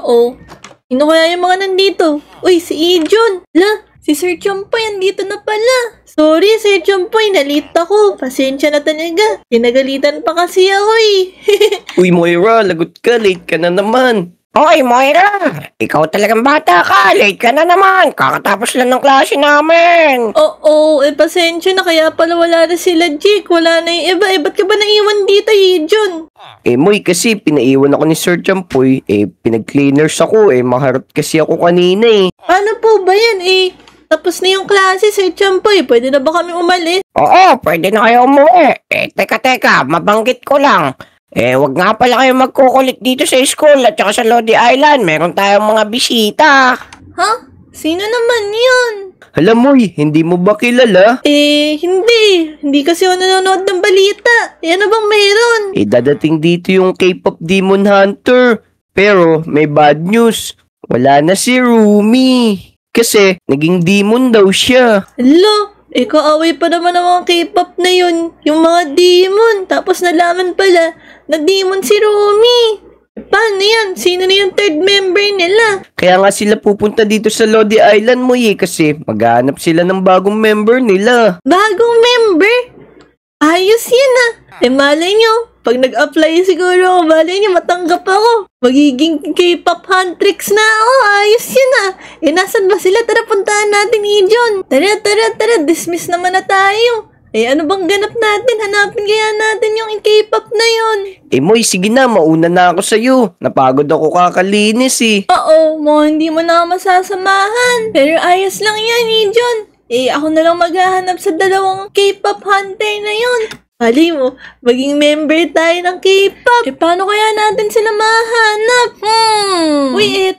Oo. Sino kaya yung mga nandito? Uy, si Ijon. La, si Sir Chompoy andito na pala. Sorry, Sir Chompoy, nalita ko. Pasensya na talaga. Pinagalitan pa kasi ako eh. Uy, Moira, lagot ka. Late ka na naman. Hoy, Moira! Ikaw talagang bata ka. Late ka na naman. Kakatapos lang ng klase namin. Oo, pasensya na. Kaya pala wala na sila, Jake. Wala na yung iba. Ba't ka ba naiwan dito, Ijon? Moy, kasi pinaiwan ako ni Sir Champoy. Pinag-cleaners ako. Maharot kasi ako kanina Paano po ba yan Tapos na yung klase, Sir Champoy. Pwede na ba kami umalis? Oo, pwede na kayo umuwi. Teka, mabanggit ko lang. Wag nga pala kayo magkukulit dito sa school at saka sa Lodi Island. Meron tayong mga bisita. Ha? Sino naman yun? Hala, Moy, hindi mo ba kilala? Hindi. Hindi kasi ako nanonood ng balita. Ano bang meron? Dadating dito yung K-pop Demon Hunter. Pero may bad news. Wala na si Rumi. Kasi naging demon daw siya. Hello? Kaaway pa naman ang mga K-pop na yun. Yung mga demon. Tapos nalaman pala na demon si Rumi. Paano yan? Sino na yung third member nila? Kaya nga sila pupunta dito sa Lodi Island mo kasi maghahanap sila ng bagong member nila. Bagong member? Ayos yan malay nyo. Pag nag-apply siguro ako, malay nyo matanggap ako. Magiging K-pop huntrix na ako. Ayos yan nasan ba sila? Tara, puntahan natin, Ijon. Tara. Dismiss naman na tayo. Ano bang ganap natin? Hanapin kaya natin yung K-pop na yun. Moy, sige na, mauna na ako sa'yo. Napagod ako kakalinis Oo, hindi mo na ako masasamahan. Pero ayos lang yan, Ijon. Ako na lang maghahanap sa dalawang K-pop hunter na yun. Mali mo, maging member tayo ng K-pop. Paano kaya natin sila mahanap? Uy,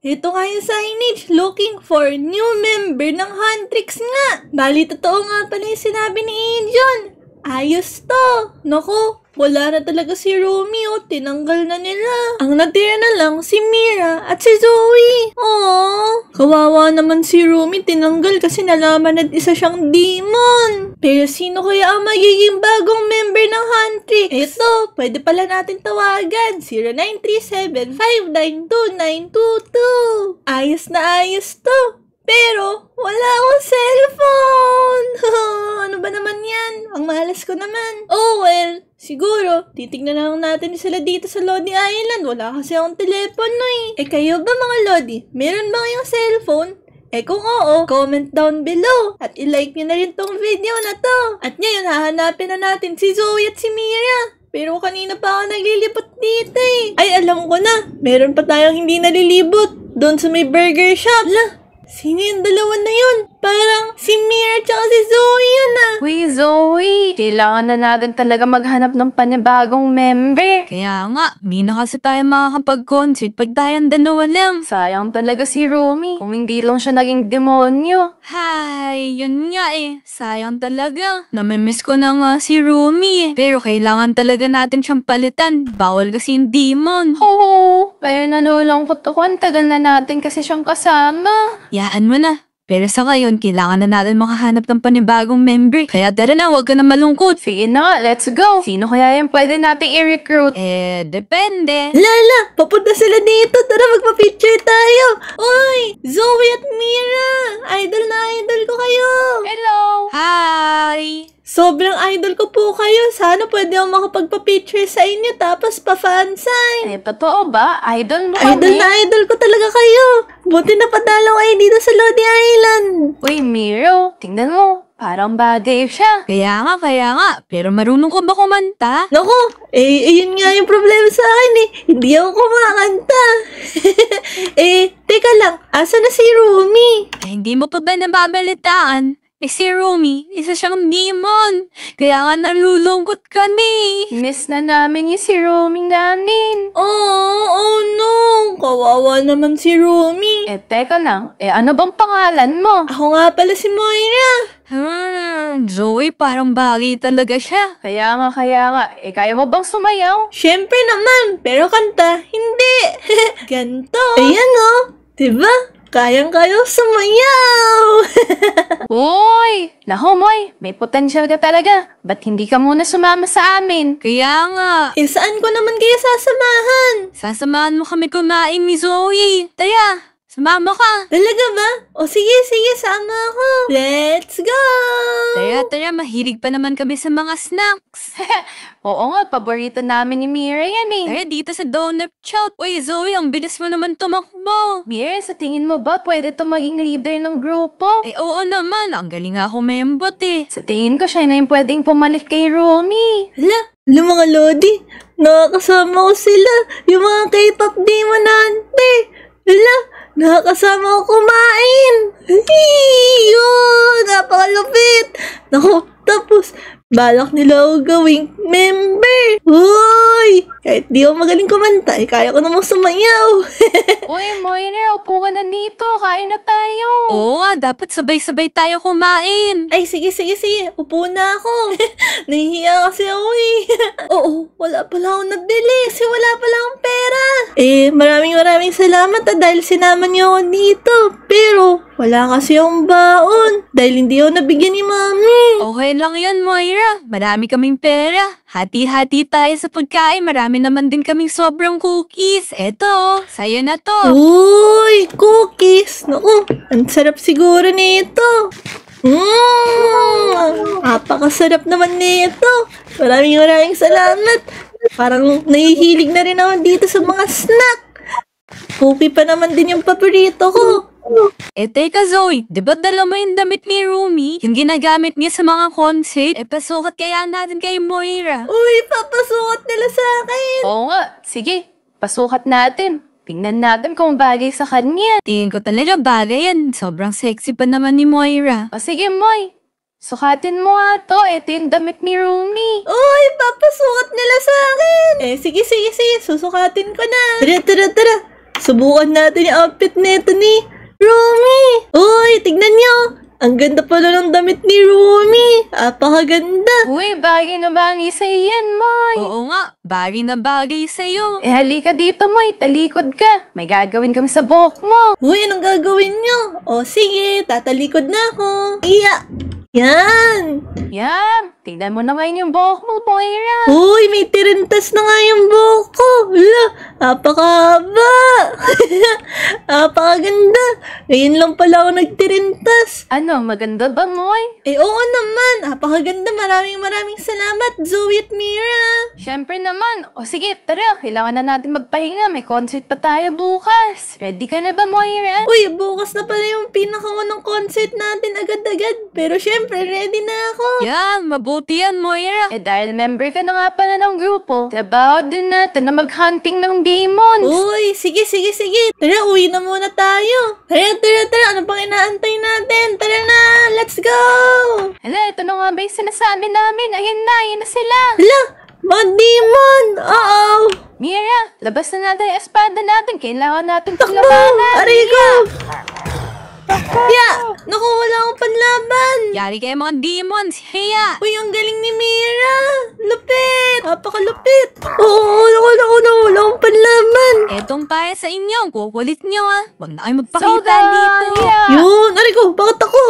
Ito nga yung signage, looking for new member ng Huntrix nga. Bali, totoo nga pala yung sinabi ni Ijon. Ayos to. Naku, wala na talaga si Rumi tinanggal na nila. Ang natira na lang si Mira at si Zoe. Aww, kawawa naman si Rumi, tinanggal kasi nalaman na isa siyang demon. Pero sino kaya ang magiging bagong member ng Huntrix? Ito, pwede pala natin tawagan. 0937-592-922. Ayos na ayos to. Pero, wala akong cellphone. Ano ba naman yan? Ang malas ko naman. Oh well, siguro, titignan na lang natin sila dito sa Lodi Island. Wala kasi akong telepono kayo ba mga Lodi? Meron ba kayong cellphone? Kung oo, comment down below. At i-like nyo na rin tong video na to. At ngayon, hahanapin na natin si Zoe at si Mira. Pero kanina pa ako naglilibot dito Ay, alam ko na. Meron pa tayong hindi nalilibot. Doon sa may burger shop. Sino yung dalawa na yun? Parang si Mira tsaka si Zoe yun Uy, Zoe, kailangan na natin talaga maghanap ng panibagong member. Kaya nga, hindi na kasi tayo makakapag-concert pag tayong dalawa lang. Sayang talaga si Rumi, kung hindi lang siya naging demonyo. Hay, yun nga sayang talaga. Namimiss ko na nga si Rumi Pero kailangan talaga natin siyang palitan. Bawal kasi yung demon. Oo, kaya nanulungkot ako. Ang tagal na natin kasi siyang kasama. Yaan mo na. Pero sa ngayon, kailangan na natin makahanap ng panibagong member. Kaya tara na, huwag ka na malungkot. Sige na, let's go. Sino kaya yung pwede nating i-recruit? Depende. Lala, papunta sila dito. Tara, magpa-picture tayo. Uy, Zoe at Mira. Idol na idol ko kayo. Hello. Hi! Sobrang idol ko po kayo. Sana pwede akong makapagpa-picture sa inyo tapos pa-fan sign. Totoo ba? Idol mo Idol kami? na idol ko talaga kayo. Buti na padalaw kayo dito sa Lodi Island. Uy, Miro, tingnan mo. Parang bagay siya. Kaya nga. Pero marunong ka ba kumanta? Naku, yun nga yung problema sa akin Hindi ako kumakanta. Teka lang, asa na si Rumi? Hindi mo pa ba nababalitaan? Si Rumi, isa siyang demon. Kaya nga nalulungkot kami. Miss na namin yung si Rumi namin. Oh no. Kawawa naman si Rumi. Teka lang. Ano bang pangalan mo? Ako nga pala si Moira. Zoe, parang bagay talaga siya. Kaya nga. Kaya mo bang sumayaw? Siyempre naman, pero kanta, hindi. Ganto. Ayan diba? Kayang-kayang sumayaw! Uy! Naku, Moy, may potential ka talaga. Ba't hindi ka muna sumama sa amin? Kaya nga, Saan ko naman kayo sasamahan? sasamahan mo kami kumain ni Zoe. Taya, sumama ka. Talaga ba? O sige, sama ako. Let's go! Tara, mahilig pa naman kami sa mga snacks. Oo nga, paborito namin ni Mira yan eh. Tara dito sa donut shop. Uy, Zoe, ang bilis mo naman tumakbo. Mira, sa tingin mo ba pwede to maging leader ng grupo? Eh, oo naman. Ang galing nga kumembot eh. Sa tingin ko siya na yung pwedeng pumalit kay Romy. Hala mga Lodi, nakakasama ko sila. Yung mga K-pop demon ante. Hala, nakakasama ko kumain. Yun, napakalupit. Naku, tapos, balak nila ako gawing member. Uy, kahit di ako magaling kumanta, kaya ko namang sumayaw. Uy, Moira, upo ka na dito. Kain na tayo. Oo nga, dapat sabay-sabay tayo kumain. Ay, sige. Upo na ako. Nahihiya kasi ako eh. Oo, wala pala akong nabili kasi wala pala akong pera. Maraming salamat dahil sinama niyo ako dito. Pero, wala kasi akong baon dahil hindi ako nabigyan ni Mami. Okay lang yan, Moira. Marami kaming pera. Hati-hati tayo sa pagkain. Marami naman din kaming sobrang cookies. Eto, sa'yo na to. Uy, cookies. Naku, ang sarap siguro nito. Napakasarap naman nito. Maraming salamat. Parang nahihilig na rin ako dito sa mga snack. Cookie pa naman din yung paborito ko. Eh, teka Zoe, di ba dala mo yung damit ni Rumi? Yung ginagamit niya sa mga concert? Eh, pasukat kaya natin kay Moira. Uy, papasukat nila sa akin. Oo nga, sige. Pasukat natin. Tingnan natin kung bagay sa kanya. Tingin ko talaga bagay yan. Sobrang sexy pa naman ni Moira. O sige, Moy. Sukatin mo nga to. Ito yung damit ni Romy. Uy, papasukat nila sa akin. Sige. Susukatin ko na. Tara. Subukan natin yung outfit nito ni Romy. Uy, tignan niyo. Ang ganda pala ng damit ni Romy. Apakaganda. Uy, bagay na bagay sa'yo yan, Moy. Oo nga, bagay na bagay sa'yo. Halika dito, Moy. Talikod ka. May gagawin kami sa buhok mo. Uy, anong gagawin niyo? O sige, tatalikod na ako. Iya. Yan. Yan. Tingnan mo na ngayon yung buhok mo, Moira. Uy, may tirintas na nga yung buhok ko. Hala, napakahaba. Napakaganda. Ngayon lang pala ako nagtirintas. Ano, maganda ba, Moy? Oo naman. Napakaganda. Maraming salamat, Zoe at Mira. Siyempre naman. O sige, tara. Kailangan na natin magpahinga. May concert pa tayo bukas. Ready ka na ba, Moira? Uy, bukas na pala yung pinakaunang concert natin agad-agad. Pero syempre, ready na ako. Yan, mabuti yan, Moira. Eh dahil member ka na nga pala ng grupo, trabaho din natin na mag-hunting ng demons. Uy, sige. Tara, uwi na muna tayo. Tara. Ano pang inaantay natin? Tara na, let's go. Hala, ito na nga ba yung sinasabi namin? Ayan na sila. Hala, mga demon. Uh-oh. Mira, labas na natin yung espada natin. Kailangan natin Takbo! labanan. Aray ko! Naku, wala akong panlaban. Yari kayo mga demons. Hiya! Uy, ang galing ni Mira. Lupit. Napakalupit. Oo, naku, wala akong panlaban. Etong para sa inyo. Ang kukulit nyo ah. Huwag na kayo magpakita Soda! dito. Yeah. Yun, aray ko, bakit ako?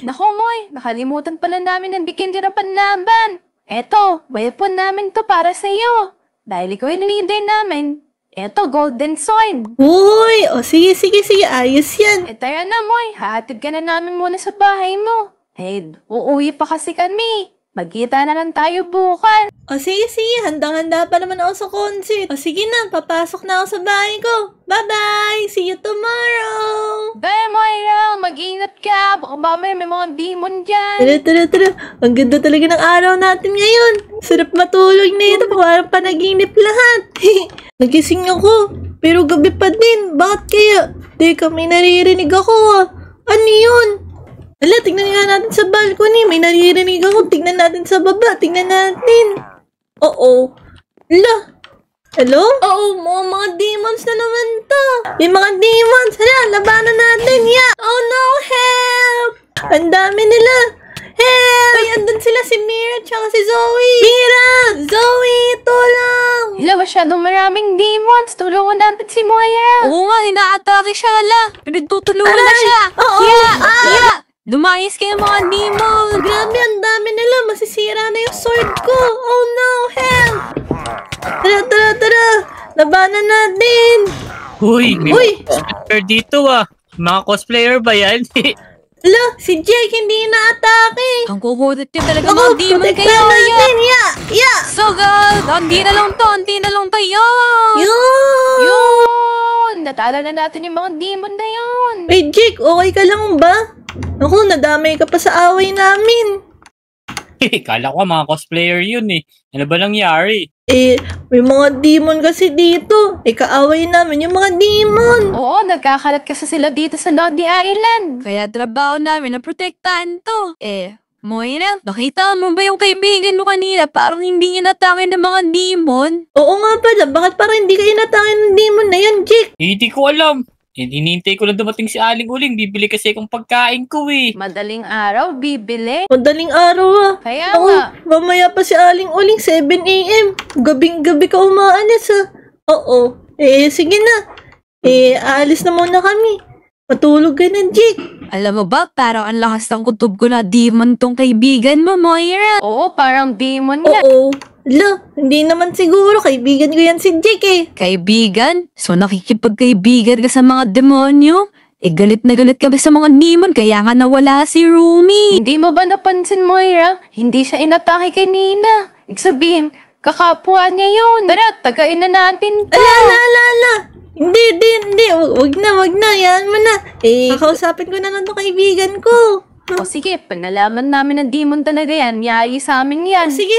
Naku, Moy, nakalimutan pala namin ng bigyan din ng panlaban. Eto, weapon namin to para sa iyo. Dahil ikaw yung leader namin. Eto, golden sword. Uy, sige, ayos yan. E tara na, Moy. Hahatid ka na namin muna sa bahay mo. Eh, uuwi pa kasi kami. Magkita na lang tayo bukas. Sige, handang-handa pa naman ako sa concert. Sige na, papasok na ako sa bahay ko. Bye-bye, see you tomorrow. Bye, Moira. Mag-ingat ka. Baka mamaya may mga demon dyan. Tara. Ang ganda talaga ng araw natin ngayon. Sarap matulog na ito. Parang panaginip lahat. Nagising ako. Pero gabi pa din. Bakit kaya? Teka, may naririnig ako Ano yun? Hala, tignan nga natin sa balcony. May naririnig ako. Tignan natin sa baba. Tignan natin. Oo. Hala. Hello? Oo, mga demons na naman to. May mga demons. Hala, labanan natin. Yeah. Oh no, help! Ang dami nila. Help! Ay, andun sila si Mira tsaka si Zoe. Mira! Zoe, tulong! Hala, masyadong maraming demons. Tulungan natin si Moira. Oo nga, inaatake siya, ala. Pinagtutulungan na Aray! siya. Oo! Kaya, lumayas kayo mga demon. Grabe, ang dami nila. Masisira na yung sword ko. Oh no, help! Tara. Labanan natin. Uy, may Uy! cosplayer dito ah. Mga cosplayer ba yan? Hala, si Jake hindi na-atake. Ang kukulit niya talaga Ako, mga demon protektahan kayo. natin. Yeah! So good. Hindi na lang to. Yun! Yun! Natala na natin yung mga demon na yun. Hey, Jake, okay ka lang ba? Ako, nadamay ka pa sa away namin. Kala ko mga cosplayer yun eh. Ano ba nangyari? May mga demon kasi dito. Kaaway namin yung mga demon. Oo, nagkakalat kasi sila dito sa Lodi Island. Kaya trabaho namin na protektahan to. Moira, nakita mo ba yung kaibigan mo kanina? Parang hindi inatake ng mga demon. Oo nga pala, bakit parang hindi ka inatake ng demon na yan, Jake? Hindi ko alam. Hinihintay ko lang dumating si Aling Uling. Bibili kasi akong pagkain ko eh. Madaling araw, bibili. Madaling araw Kaya Ako, nga. mamaya pa si Aling Uling, 7 a.m. Gabing-gabi ka umaalis Oo. Sige na. Aalis na muna kami. Matulog ka na, Jake. Alam mo ba, parang ang lakas ng kutob ko na demon tong kaibigan mo, Moira. Oo, parang demon nga. Oo. Hindi naman siguro. Kaibigan ko yan si Jake Kaibigan? So nakikipagkaibigan ka sa mga demonyo? Galit na galit ka ba sa mga demon kaya nga nawala si Rumi? Hindi mo ba napansin, Moira? Hindi siya inatake kanina. Ibig sabihin, kakapwa niya yun. Tara, tagain na natin to. Ala. Hindi. Wag na. Yan mo na. Kakausapin ko na lang itong kaibigan ko. O sige, pag nalaman namin ng demon talaga yan, yari sa amin yan. Sige.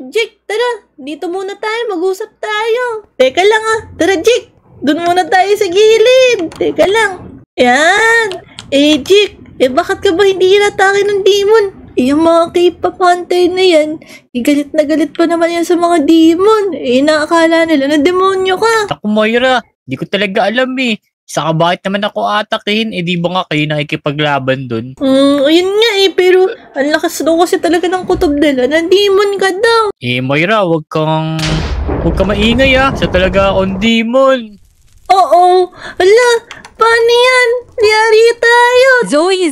Jake, tara. Dito muna tayo. Mag-usap tayo. Teka lang Tara, Jake. Doon muna tayo sa gilid. Teka lang. Yan. Jake. Bakit ka ba hindi inatake ng demon? Yung mga K-pop hunter na yan, galit na galit pa naman yan sa mga demon. Inaakala nila na demonyo ka. Ako Moira, di ko talaga alam eh. Saka bakit naman ako atakihin? Di ba nga kayo nakikipaglaban dun? Ayun nga pero ang lakas daw kasi talaga ng kutob nila na demon ka daw. Moira, wag kang maingay ah. Siya talaga akong demon. Oo. Paano yan? Yari tayo.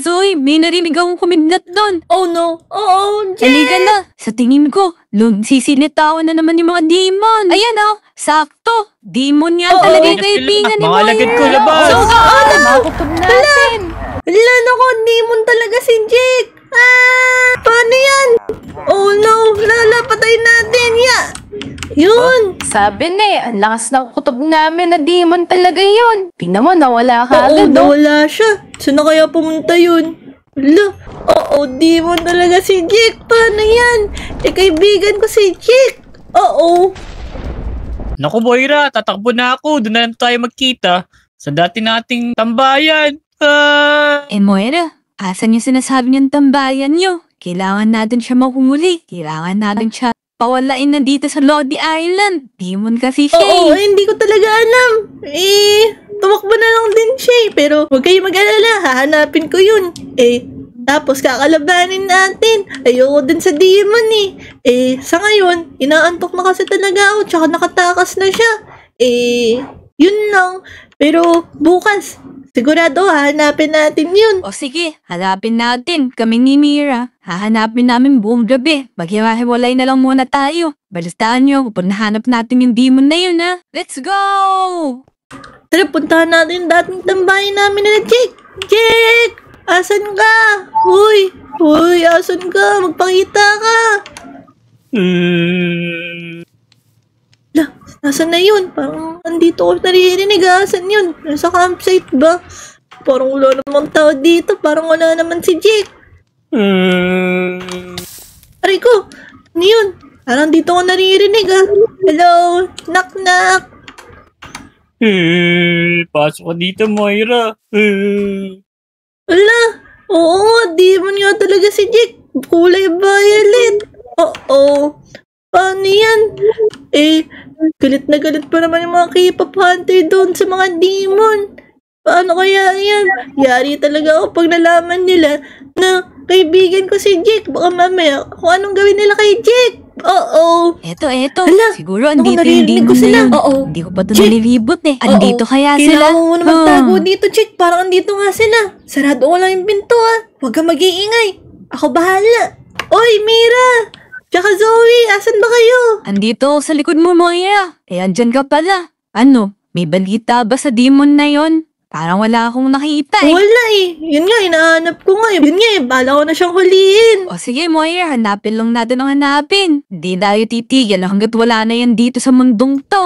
Zoe, may narinig akong kumidlat doon. Oh no. Oo, Jake. Halika na. Sa tingin ko, sisinitawan na naman yung mga demon. Ayan sakto. Demon yan Oo. talaga yung kaibigan ni Mga Moira. lagad ko labas. So good. Makutob natin. Nako, demon talaga si Jake. Paano yan? Oh no, patay natin. Yun. Sabi na ang lakas ng kutob namin na demon talaga yun. Tingnan mo, nawala ka Oo, agad. no? nawala siya. Saan na kaya pumunta yun? Oo, demon talaga si Jake. Paano yan? Kaibigan ko si Jake. Oo. Naku Moira, tatakbo na ako. Doon na lang tayo magkita sa dati nating tambayan. Moira, asan yung sinasabi niyang tambayan niyo? Kailangan natin siya mahuli. Kailangan natin siya pawalain na dito sa Lodi Island. Demon kasi siya. Oo, hindi ko talaga alam. Tumakbo na lang din siya pero huwag kayo mag-alala, hahanapin ko yun. Tapos kakalabanin natin. Ayoko din sa demon sa ngayon, inaantok na kasi talaga ako, tsaka nakatakas na siya. Yun lang. Pero bukas, sigurado hahanapin natin yun. O sige, hanapin natin. Kami ni Mira. Hahanapin namin buong gabi. Maghiwa-hiwalay na lang muna tayo. Balitaan nyo kung nahanap natin yung demon na yun Let's go! Tara, puntahan natin yung dating tambayan namin na Jake. Jake! Asan ka? Uy, asan ka? Magpakita ka. Nasaan na yun? Parang nandito ko naririnig. Asan yun? Nasa campsite ba? Parang wala namang tao dito. Parang wala naman si Jake. Aray ko! Ano yun? Parang dito ko naririnig Hello? Knock. Pasok ka dito Moira. Wala! Oo nga, demon nga talaga si Jake. Kulay violet. Oo. Paano yan? Galit na galit pa naman yung mga K-pop hunter doon sa mga demon. Paano kaya yan? Yari talaga ako pag nalaman nila na kaibigan ko si Jake. Baka mamaya kung anong gawin nila kay Jake. Oo. Eto. Hala, Siguro naku, andito yung naririnig ko demon na sila. yun. Oo. Hindi ko pa ito Chick. nalilibot eh. Andito kaya sila? Kailangan mo muna magtago dito, Jake. Parang andito nga sila. Sarado ko lang yung pinto, Huwag kang mag-iingay. Ako bahala. Oy, Mira! Tsaka Zoe, asan ba kayo? Andito ako sa likod mo, Moira. Andyan ka pala. Ano, may balita ba sa demon na yon? Parang wala akong nakita eh. Wala eh. Yun nga, hinahanap ko nga. Yun nga bala ko na siyang huliin. O sige, Moira, hanapin lang natin ang hanapin. Hindi tayo titigil hanggat wala na yan dito sa mundong to.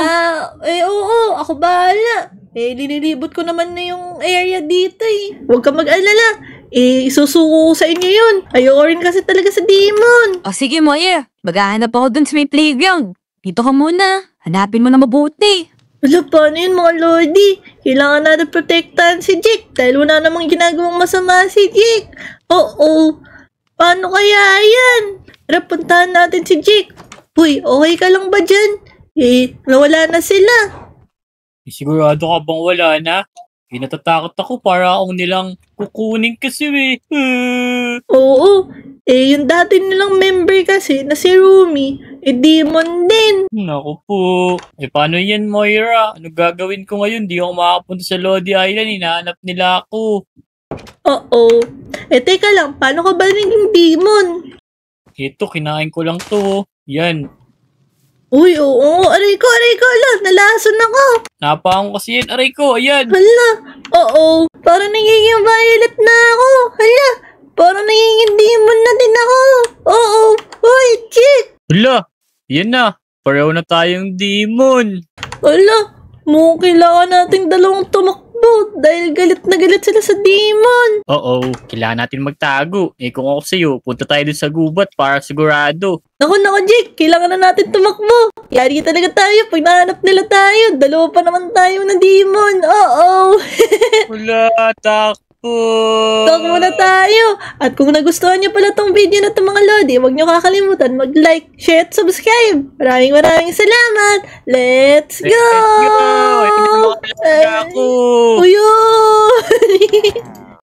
Oo, ako bahala. Linilibot ko naman na yung area dito eh. Huwag ka mag-alala. Isusuko ko sa inyo yun. Ayoko rin kasi talaga sa demon. O sige, Moira, maghahanap ako dun sa may playground. Dito ka muna. Hanapin mo na mabuti. Wala, paano yun mga lodi? Kailangan natin protektahan si Jake dahil wala namang ginagawang masama si Jake. Oo. Paano kaya yan? Tara, puntahan natin si Jake. Uy, okay ka lang ba dyan? Nawala na sila. Sigurado ka bang wala na? Natatakot ako para akong nilang kukunin kasi Oo. Yung dati nilang member kasi na si Rumi, demon din. Naku po. Paano yan, Moira? Ano gagawin ko ngayon? Di ako makapunta sa Lodi Island. Hinahanap nila ako. Oo. Teka lang, paano ka ba naging demon? Ito, kinain ko lang to. Yan. Uy, oo. Aray ko, nalason ako. Napahan ko kasi yan. Aray ko, ayan. Hala, oo. Parang nagiging violet na ako. Hala, parang nagiging demon na din ako. Oo. Uy, Chick. Hala, yan na. Pareho na tayong demon. Hala, mukhang kailangan nating dalawang tumakbo dahil galit na galit sila sa demon. Oo, kailangan natin magtago. Kung ako sa'yo, punta tayo dun sa gubat para sigurado. Naku, Jake. Kailangan na natin tumakbo. Yari talaga tayo pag nahanap nila tayo. Dalawa pa naman tayo na demon. Oo. Wala, takbo. Talk muna tayo. At kung nagustuhan niyo pala tong video na itong mga lodi, huwag niyo kakalimutan mag-like, share, at subscribe. Maraming salamat. Let's go! Let's go! Ako.